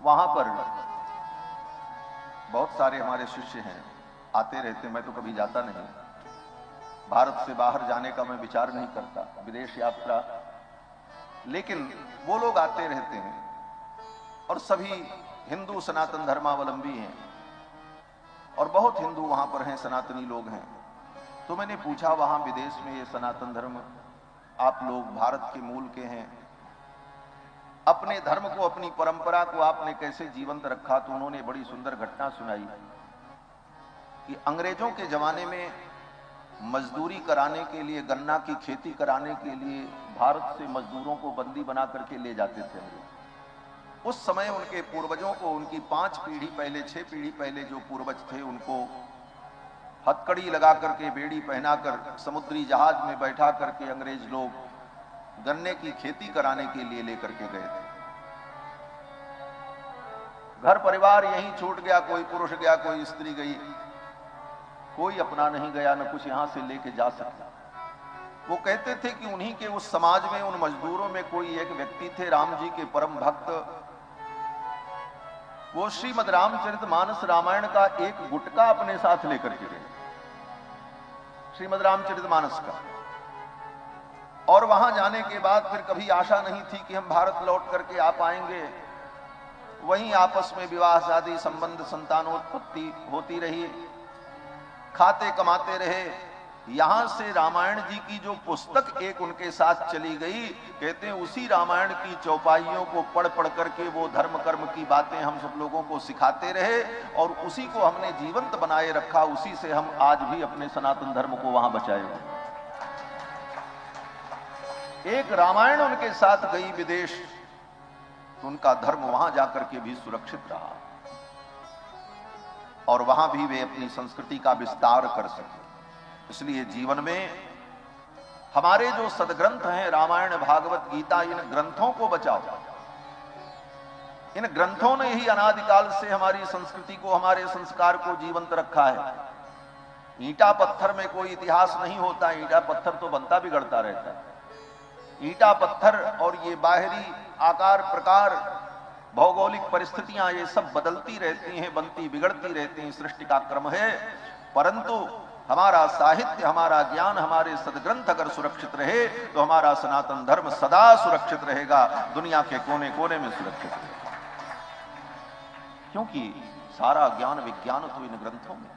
वहां पर बहुत सारे हमारे शिष्य हैं, आते रहते। मैं तो कभी जाता नहीं, भारत से बाहर जाने का मैं विचार नहीं करता, विदेश यात्रा, लेकिन वो लोग आते रहते हैं और सभी हिंदू सनातन धर्मावलंबी हैं और बहुत हिंदू वहां पर हैं, सनातनी लोग हैं। तो मैंने पूछा वहां विदेश में ये सनातन धर्म, आप लोग भारत के मूल के हैं, अपने धर्म को, अपनी परंपरा को आपने कैसे जीवंत रखा? तो उन्होंने बड़ी सुंदर घटना सुनाई कि अंग्रेजों के जमाने में मजदूरी कराने के लिए, गन्ना की खेती कराने के लिए भारत से मजदूरों को बंदी बना करके ले जाते थे अंग्रेज। उस समय उनके पूर्वजों को, उनकी 5 पीढ़ी पहले, 6 पीढ़ी पहले जो पूर्वज थे, उनको हथकड़ी लगा करके, बेड़ी पहनाकर, समुद्री जहाज में बैठा करके अंग्रेज लोग गन्ने की खेती कराने के लिए लेकर के गए थे। घर परिवार यहीं छूट गया, कोई पुरुष गया, कोई स्त्री गई, कोई अपना नहीं गया, न कुछ यहां से लेके जा सकता। वो कहते थे कि उन्हीं के उस समाज में, उन मजदूरों में कोई एक व्यक्ति थे, राम जी के परम भक्त। वो श्रीमद् रामचरितमानस रामायण का एक गुटका अपने साथ लेकर के गए, श्रीमद् रामचरितमानस का। और वहां जाने के बाद फिर कभी आशा नहीं थी कि हम भारत लौट करके आ पाएंगे। वहीं आपस में विवाह शादी संबंध, संतानोत्पत्ति होती रही, खाते कमाते रहे। यहां से रामायण जी की जो पुस्तक एक उनके साथ चली गई, कहते हैं उसी रामायण की चौपाइयों को पढ़ पढ़ करके वो धर्म कर्म की बातें हम सब लोगों को सिखाते रहे और उसी को हमने जीवंत बनाए रखा। उसी से हम आज भी अपने सनातन धर्म को वहां बचाए हुए। एक रामायण उनके साथ गई विदेश, तो उनका धर्म वहां जाकर के भी सुरक्षित रहा और वहां भी वे अपनी संस्कृति का विस्तार कर सके। इसलिए जीवन में हमारे जो सदग्रंथ हैं, रामायण, भागवत, गीता, इन ग्रंथों को बचाओ। इन ग्रंथों ने ही अनादिकाल से हमारी संस्कृति को, हमारे संस्कार को जीवंत रखा है। ईंटा पत्थर में कोई इतिहास नहीं होता, ईंटा पत्थर तो बनता बिगड़ता रहता है। ईंटा पत्थर और ये बाहरी आकार प्रकार, भौगोलिक परिस्थितियां, ये सब बदलती रहती हैं, बनती बिगड़ती रहती हैं, सृष्टि का क्रम है। परंतु हमारा साहित्य, हमारा ज्ञान, हमारे सदग्रंथ अगर सुरक्षित रहे तो हमारा सनातन धर्म सदा सुरक्षित रहेगा, दुनिया के कोने कोने में सुरक्षित रहेगा। क्योंकि सारा ज्ञान विज्ञान तो इन ग्रंथों में।